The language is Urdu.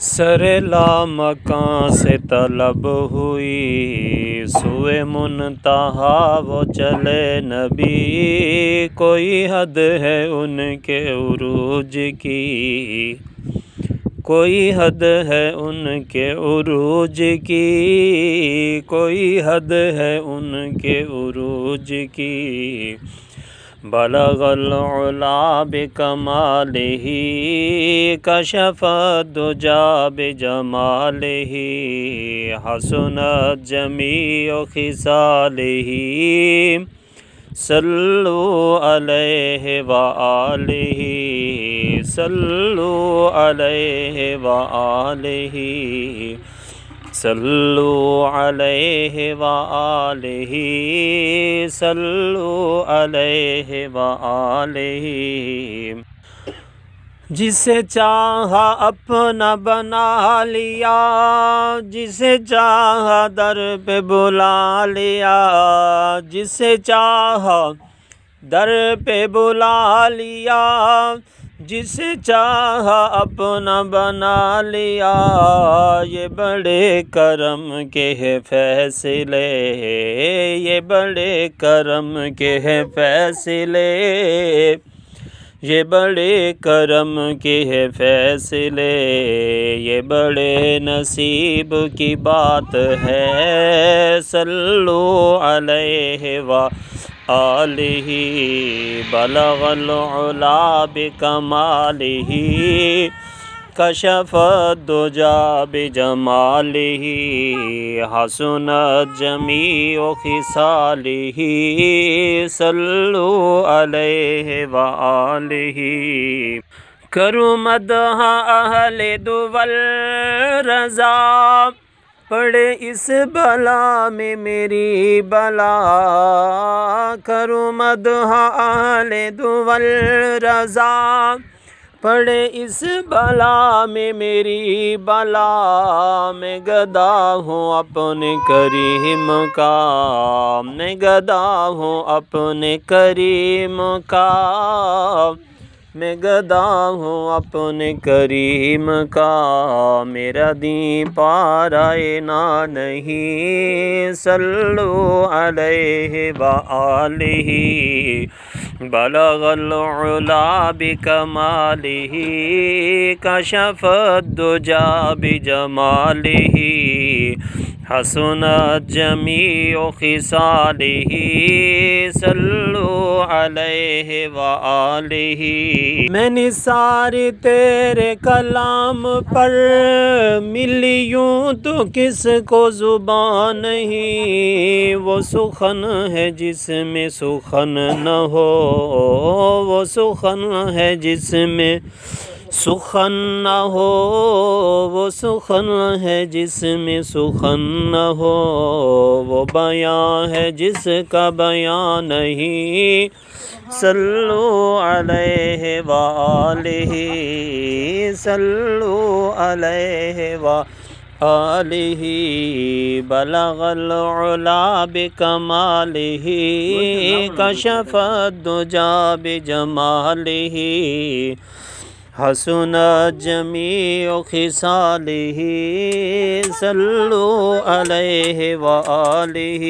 سر لامکاں سے طلب ہوئی، سوئے منتہا وہ چلے نبی، کوئی حد ہے ان کے عروج کی، کوئی حد ہے ان کے عروج کی، کوئی حد ہے ان کے عروج کی۔ بلغ العلا بکمالہ، کشف الدجیٰ بجمالہ، حسنت جمیع خصالہ، صلوا علیہ وآلہ، صلوا علیہ وآلہ، صلوا علیہ وآلہ، صلوا علیہ وآلہ۔ جسے چاہا اپنا بنا لیا، جسے چاہا در پہ بلا لیا، جسے چاہا در پہ بلا لیا، جسے چاہا اپنا بنا لیا۔ یہ بڑے کرم کے ہے فیصلے، یہ بڑے کرم کے ہے فیصلے، یہ بڑے کرم کے ہے فیصلے، یہ بڑے نصیب کی بات ہے۔ صلوا علیہ وآلہ، بلغ العلا بکمالہ، کشف الدجیٰ بجمالہ، حسنت جمیع خصالہ، صلوا علیہ وآلہ۔ کروں مدح اہل دول رضا، پڑے اس بلا میں میری بلا، کروں مدح اہل دول رضا، پڑے اس بلا میں میری بلا۔ میں گدا ہوں اپنے کریم کا، میں گدا ہوں اپنے کریم کا، میں گدا ہوں اپنے کریم کا، میرا دین پارائے نہ نہیں۔ صلوا علیہ وآلہ، بلغ العلا بکمالہ، کشف الدجیٰ بجمالہ، حسنت جمیع خصالہ، صلوا علیہ وآلہ۔ میں نثار تیرے کلام پر ملی یوں تو کس کو زبان نہیں، وہ سخن ہے جس میں سخن نہ ہو، وہ سخن ہے جس میں سخن نہ ہو، وہ سخن ہے جس میں سخن نہ ہو، وہ بیان ہے جس کا بیان نہیں۔ صلوا علیہ وآلہ، صلوا علیہ وآلہ، بلغ العلا بکمالہ، کشف الدجیٰ بجمالہ، حسنت جمیع خصالہ، صلوا علیہ وآلہ۔